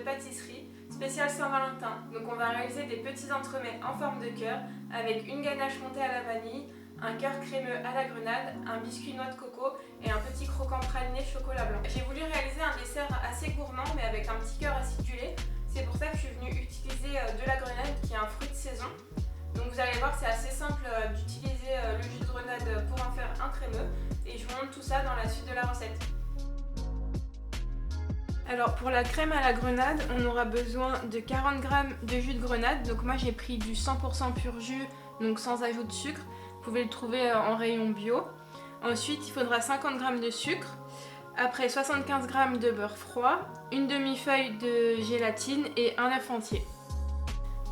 pâtisserie spéciale Saint-Valentin. Donc on va réaliser des petits entremets en forme de cœur avec une ganache montée à la vanille, un cœur crémeux à la grenade, un biscuit noix de coco et un petit croquant praliné chocolat blanc. J'ai voulu réaliser un dessert assez gourmand mais avec un petit cœur acidulé. C'est pour ça que je suis venue utiliser de la grenade qui est un fruit de saison. Donc vous allez voir, c'est assez simple d'utiliser le jus de grenade pour en faire un crémeux et je vous montre tout ça dans la suite de la recette. Alors pour la crème à la grenade, on aura besoin de 40 g de jus de grenade. Donc moi j'ai pris du 100% pur jus, donc sans ajout de sucre. Vous pouvez le trouver en rayon bio. Ensuite il faudra 50 g de sucre. Après 75 g de beurre froid, une demi-feuille de gélatine et un œuf entier.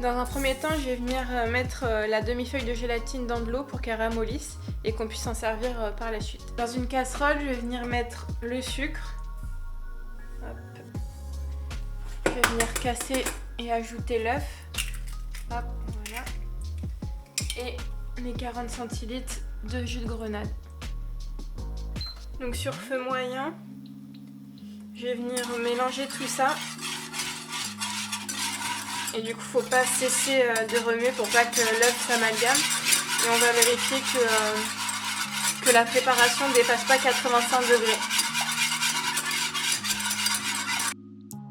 Dans un premier temps, je vais venir mettre la demi-feuille de gélatine dans de l'eau pour qu'elle ramollisse et qu'on puisse s'en servir par la suite. Dans une casserole, je vais venir mettre le sucre. Hop. Je vais venir casser et ajouter l'œuf. Hop, voilà. Et mes 40 centilitres de jus de grenade. Donc sur feu moyen, je vais venir mélanger tout ça. Et du coup, faut pas cesser de remuer pour pas que l'œuf s'amalgame. Et on va vérifier que la préparation ne dépasse pas 85 degrés.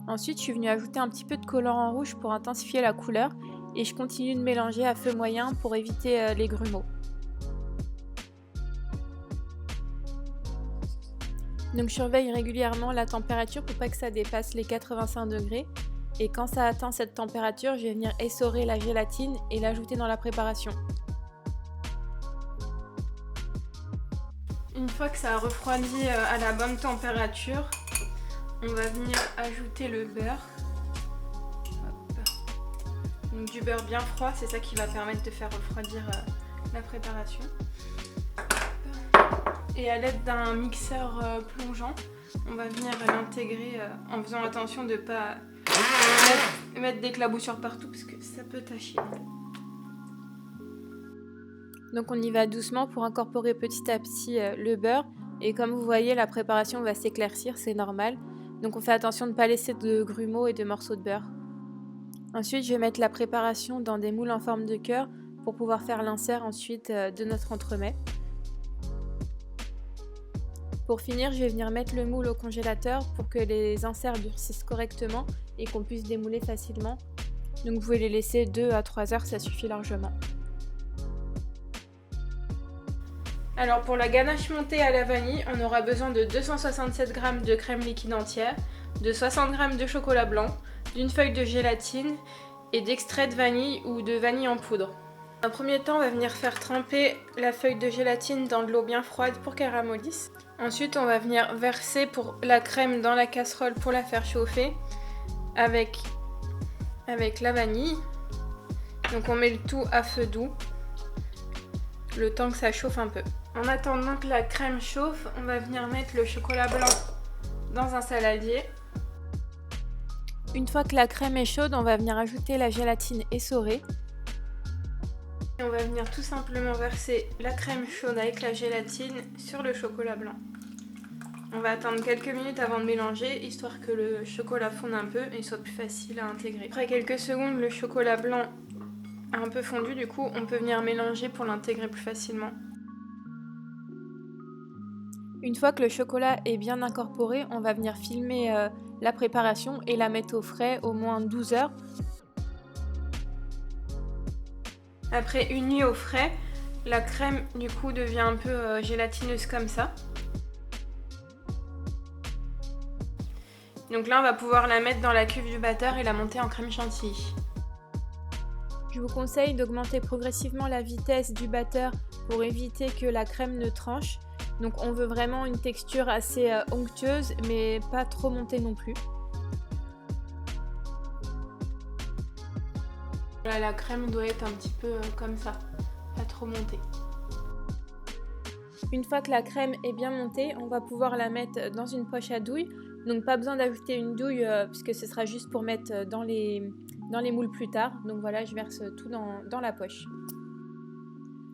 Ensuite, je suis venue ajouter un petit peu de colorant rouge pour intensifier la couleur. Et je continue de mélanger à feu moyen pour éviter les grumeaux. Donc je surveille régulièrement la température pour pas que ça dépasse les 85 degrés. Et quand ça atteint cette température, je vais venir essorer la gélatine et l'ajouter dans la préparation. Une fois que ça a refroidi à la bonne température, on va venir ajouter le beurre. Hop. Donc du beurre bien froid, c'est ça qui va permettre de faire refroidir la préparation. Et à l'aide d'un mixeur plongeant, on va venir l'intégrer en faisant attention de ne pas mettre d'éclaboussures partout parce que ça peut tacher. Donc on y va doucement pour incorporer petit à petit le beurre. Et comme vous voyez, la préparation va s'éclaircir, c'est normal. Donc on fait attention de ne pas laisser de grumeaux et de morceaux de beurre. Ensuite, je vais mettre la préparation dans des moules en forme de cœur pour pouvoir faire l'insert ensuite de notre entremets. Pour finir, je vais venir mettre le moule au congélateur pour que les inserts durcissent correctement et qu'on puisse démouler facilement. Donc vous pouvez les laisser 2 à 3 heures, ça suffit largement. Alors pour la ganache montée à la vanille, on aura besoin de 267 g de crème liquide entière, de 60 g de chocolat blanc, d'une feuille de gélatine et d'extrait de vanille ou de vanille en poudre. Dans un premier temps, on va venir faire tremper la feuille de gélatine dans de l'eau bien froide pour qu'elle ramollisse. Ensuite, on va venir verser la crème dans la casserole pour la faire chauffer avec la vanille. Donc on met le tout à feu doux, le temps que ça chauffe un peu. En attendant que la crème chauffe, on va venir mettre le chocolat blanc dans un saladier. Une fois que la crème est chaude, on va venir ajouter la gélatine essorée. Et on va venir tout simplement verser la crème chaude avec la gélatine sur le chocolat blanc. On va attendre quelques minutes avant de mélanger, histoire que le chocolat fonde un peu et soit plus facile à intégrer. Après quelques secondes, le chocolat blanc a un peu fondu, du coup on peut venir mélanger pour l'intégrer plus facilement. Une fois que le chocolat est bien incorporé, on va venir filmer la préparation et la mettre au frais au moins 12 heures. Après une nuit au frais, la crème du coup devient un peu gélatineuse comme ça. Donc là on va pouvoir la mettre dans la cuve du batteur et la monter en crème chantilly. Je vous conseille d'augmenter progressivement la vitesse du batteur pour éviter que la crème ne tranche. Donc on veut vraiment une texture assez onctueuse mais pas trop montée non plus. Là, la crème doit être un petit peu comme ça, pas trop montée. Une fois que la crème est bien montée, on va pouvoir la mettre dans une poche à douille. Donc pas besoin d'ajouter une douille puisque ce sera juste pour mettre dans les moules plus tard. Donc voilà, je verse tout dans la poche.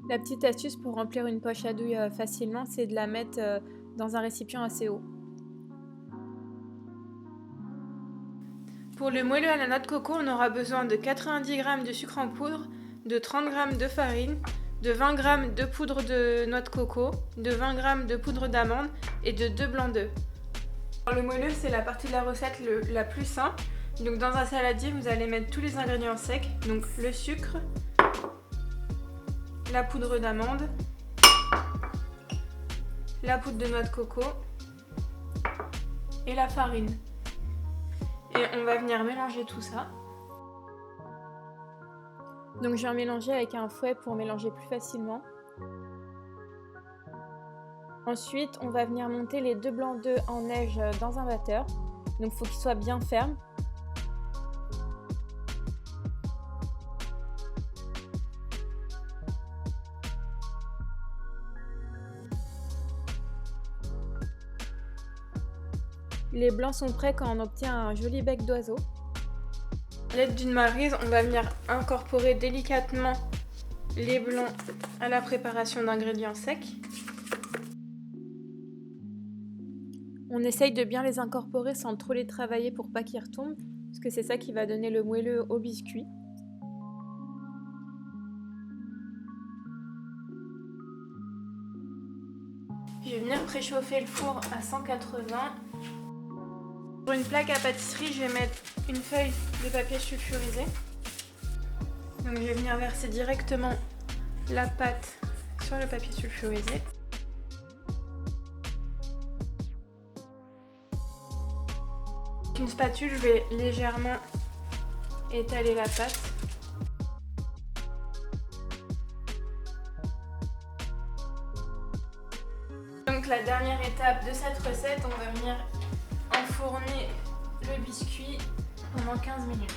La petite astuce pour remplir une poche à douille facilement, c'est de la mettre dans un récipient assez haut. Pour le moelleux à la noix de coco, on aura besoin de 90 g de sucre en poudre, de 30 g de farine, de 20 g de poudre de noix de coco, de 20 g de poudre d'amande et de 2 blancs d'œufs. Le moelleux, c'est la partie de la recette la plus simple. Donc dans un saladier, vous allez mettre tous les ingrédients secs, donc le sucre, la poudre d'amande, la poudre de noix de coco et la farine. Et on va venir mélanger tout ça. Donc je vais mélanger avec un fouet pour mélanger plus facilement. Ensuite, on va venir monter les 2 blancs d'œufs en neige dans un batteur. Donc il faut qu'il soit bien ferme. Les blancs sont prêts quand on obtient un joli bec d'oiseau. À l'aide d'une maryse, on va venir incorporer délicatement les blancs à la préparation d'ingrédients secs. On essaye de bien les incorporer sans trop les travailler pour pas qu'ils retombent, parce que c'est ça qui va donner le moelleux au biscuit. Je vais venir préchauffer le four à 180. Pour une plaque à pâtisserie, je vais mettre une feuille de papier sulfurisé. Donc je vais venir verser directement la pâte sur le papier sulfurisé. Avec une spatule, je vais légèrement étaler la pâte. Donc la dernière étape de cette recette, on va venir enfourner le biscuit pendant 15 minutes.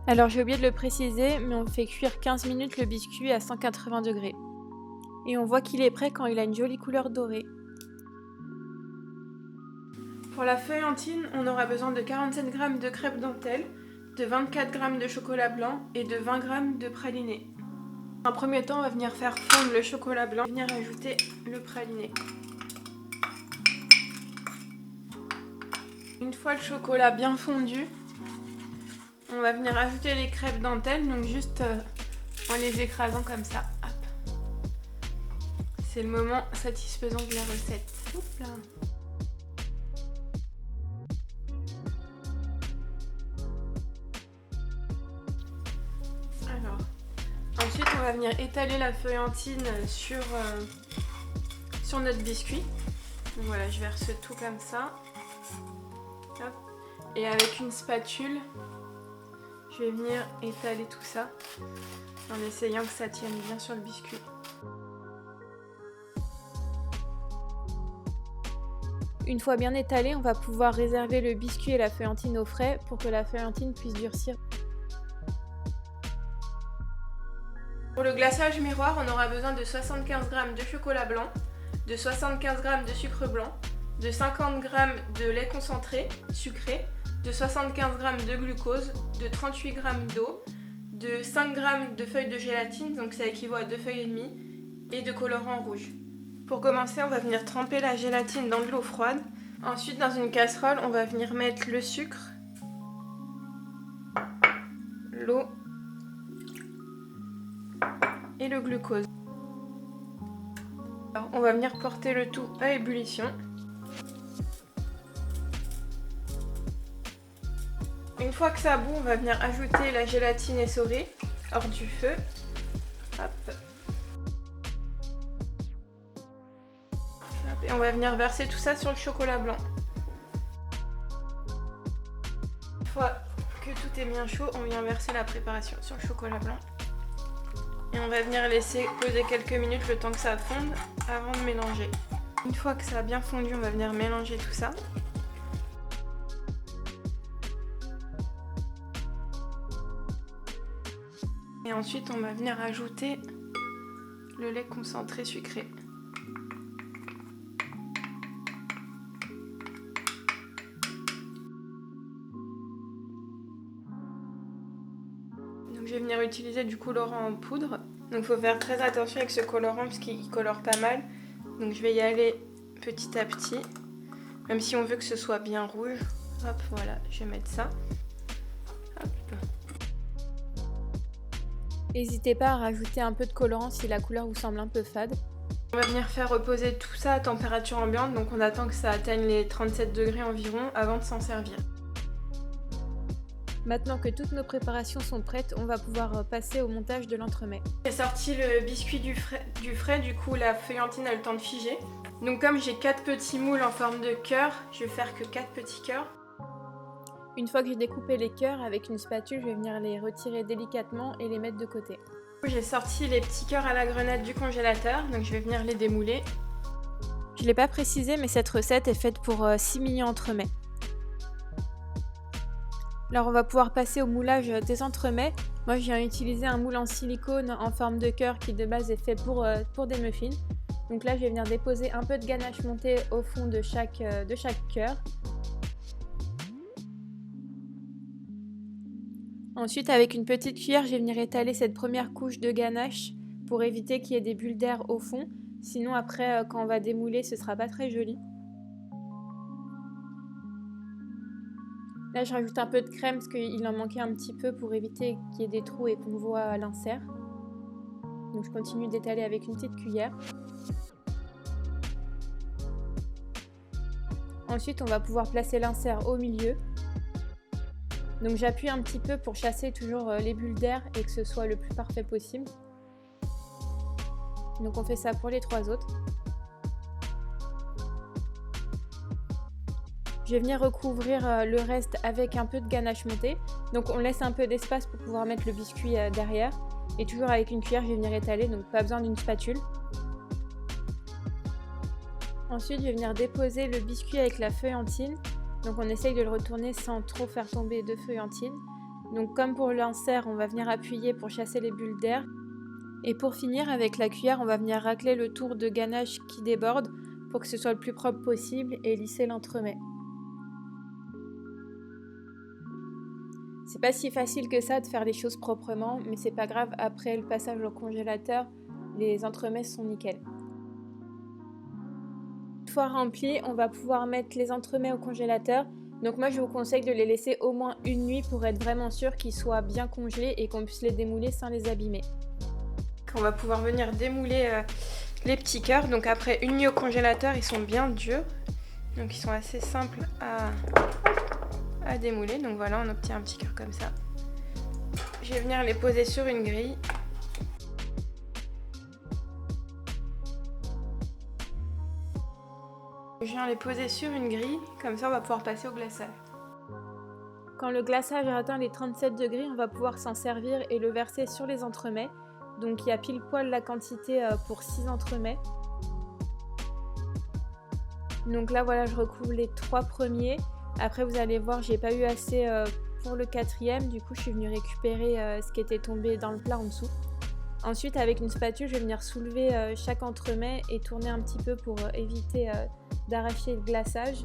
Alors j'ai oublié de le préciser, mais on fait cuire 15 minutes le biscuit à 180 degrés. Et on voit qu'il est prêt quand il a une jolie couleur dorée. Pour la feuillantine, on aura besoin de 47 g de crêpes dentelle, de 24 g de chocolat blanc et de 20 g de praliné. En premier temps, on va venir faire fondre le chocolat blanc et venir ajouter le praliné. Une fois le chocolat bien fondu, on va venir ajouter les crêpes dentelle, donc juste en les écrasant comme ça. Hop. C'est le moment satisfaisant de la recette. Hop là. Alors, ensuite on va venir étaler la feuillantine sur notre biscuit. Donc voilà, je verse tout comme ça. Hop. Et avec une spatule, je vais venir étaler tout ça en essayant que ça tienne bien sur le biscuit. Une fois bien étalé, on va pouvoir réserver le biscuit et la feuillantine au frais pour que la feuillantine puisse durcir. Pour le glaçage miroir, on aura besoin de 75 g de chocolat blanc, de 75 g de sucre blanc, de 50 g de lait concentré sucré, de 75 g de glucose, de 38 g d'eau, de 5 g de feuilles de gélatine, donc ça équivaut à 2 feuilles et demie, et de colorant rouge. Pour commencer, on va venir tremper la gélatine dans de l'eau froide. Ensuite, dans une casserole, on va venir mettre le sucre, l'eau et le glucose. Alors, on va venir porter le tout à ébullition. Une fois que ça bout, on va venir ajouter la gélatine essorée hors du feu. Hop. Et on va venir verser tout ça sur le chocolat blanc. Une fois que tout est bien chaud, on vient verser la préparation sur le chocolat blanc. Et on va venir laisser poser quelques minutes le temps que ça fonde avant de mélanger. Une fois que ça a bien fondu, on va venir mélanger tout ça. Et ensuite, on va venir ajouter le lait concentré sucré. Donc je vais venir utiliser du colorant en poudre. Donc il faut faire très attention avec ce colorant parce qu'il colore pas mal. Donc je vais y aller petit à petit. Même si on veut que ce soit bien rouge. Hop, voilà, je vais mettre ça. Hop. N'hésitez pas à rajouter un peu de colorant si la couleur vous semble un peu fade. On va venir faire reposer tout ça à température ambiante, donc on attend que ça atteigne les 37 degrés environ avant de s'en servir. Maintenant que toutes nos préparations sont prêtes, on va pouvoir passer au montage de l'entremet. J'ai sorti le biscuit du frais, du coup la feuillantine a le temps de figer. Donc comme j'ai 4 petits moules en forme de cœur, je vais faire que 4 petits cœurs. Une fois que j'ai découpé les cœurs avec une spatule, je vais venir les retirer délicatement et les mettre de côté. J'ai sorti les petits cœurs à la grenade du congélateur, donc je vais venir les démouler. Je ne l'ai pas précisé, mais cette recette est faite pour 6 mini-entremets. Alors on va pouvoir passer au moulage des entremets. Moi je viens utiliser un moule en silicone en forme de cœur qui de base est fait pour des muffins. Donc là je vais venir déposer un peu de ganache montée au fond de chaque cœur. Ensuite avec une petite cuillère je vais venir étaler cette première couche de ganache pour éviter qu'il y ait des bulles d'air au fond. Sinon après quand on va démouler ce sera pas très joli. Là je rajoute un peu de crème parce qu'il en manquait un petit peu pour éviter qu'il y ait des trous et qu'on voit l'insert. Donc je continue d'étaler avec une petite cuillère. Ensuite on va pouvoir placer l'insert au milieu. Donc j'appuie un petit peu pour chasser toujours les bulles d'air et que ce soit le plus parfait possible. Donc on fait ça pour les 3 autres. Je vais venir recouvrir le reste avec un peu de ganache montée. Donc on laisse un peu d'espace pour pouvoir mettre le biscuit derrière. Et toujours avec une cuillère, je vais venir étaler, donc pas besoin d'une spatule. Ensuite, je vais venir déposer le biscuit avec la feuillantine. Donc on essaye de le retourner sans trop faire tomber de feuillantine. Donc comme pour l'insert, on va venir appuyer pour chasser les bulles d'air. Et pour finir, avec la cuillère, on va venir racler le tour de ganache qui déborde pour que ce soit le plus propre possible et lisser l'entremet. C'est pas si facile que ça de faire les choses proprement, mais c'est pas grave, après le passage au congélateur, les entremets sont nickel. Une fois remplis, on va pouvoir mettre les entremets au congélateur. Donc moi je vous conseille de les laisser au moins une nuit pour être vraiment sûr qu'ils soient bien congelés et qu'on puisse les démouler sans les abîmer. On va pouvoir venir démouler les petits cœurs. Donc après une nuit au congélateur, ils sont bien durs. Donc ils sont assez simples à démouler. Donc voilà, on obtient un petit cœur comme ça. Je vais venir les poser sur une grille. Je viens les poser sur une grille, comme ça on va pouvoir passer au glaçage. Quand le glaçage a atteint les 37 degrés, on va pouvoir s'en servir et le verser sur les entremets. Donc il y a pile poil la quantité pour 6 entremets. Donc là voilà, je recouvre les 3 premiers. Après vous allez voir, j'ai pas eu assez pour le 4e, du coup je suis venue récupérer ce qui était tombé dans le plat en dessous. Ensuite avec une spatule, je vais venir soulever chaque entremet et tourner un petit peu pour éviter d'arracher le glaçage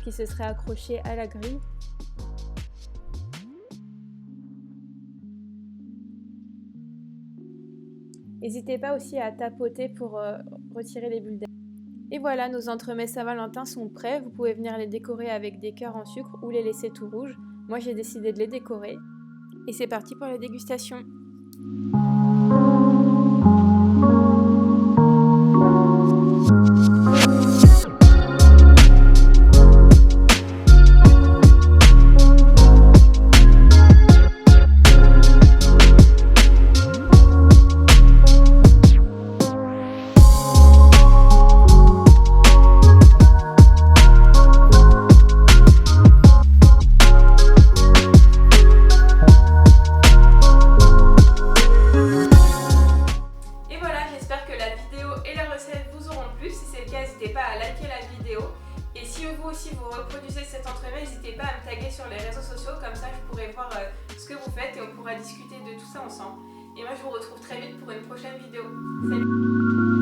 qui se serait accroché à la grille. N'hésitez pas aussi à tapoter pour retirer les bulles d'air. Et voilà, nos entremets Saint-Valentin sont prêts. Vous pouvez venir les décorer avec des cœurs en sucre ou les laisser tout rouges. Moi j'ai décidé de les décorer. Et c'est parti pour la dégustation. N'hésitez pas à liker la vidéo et si vous aussi vous reproduisez cet entremets, n'hésitez pas à me taguer sur les réseaux sociaux, comme ça je pourrai voir ce que vous faites et on pourra discuter de tout ça ensemble. Et moi je vous retrouve très vite pour une prochaine vidéo. Salut!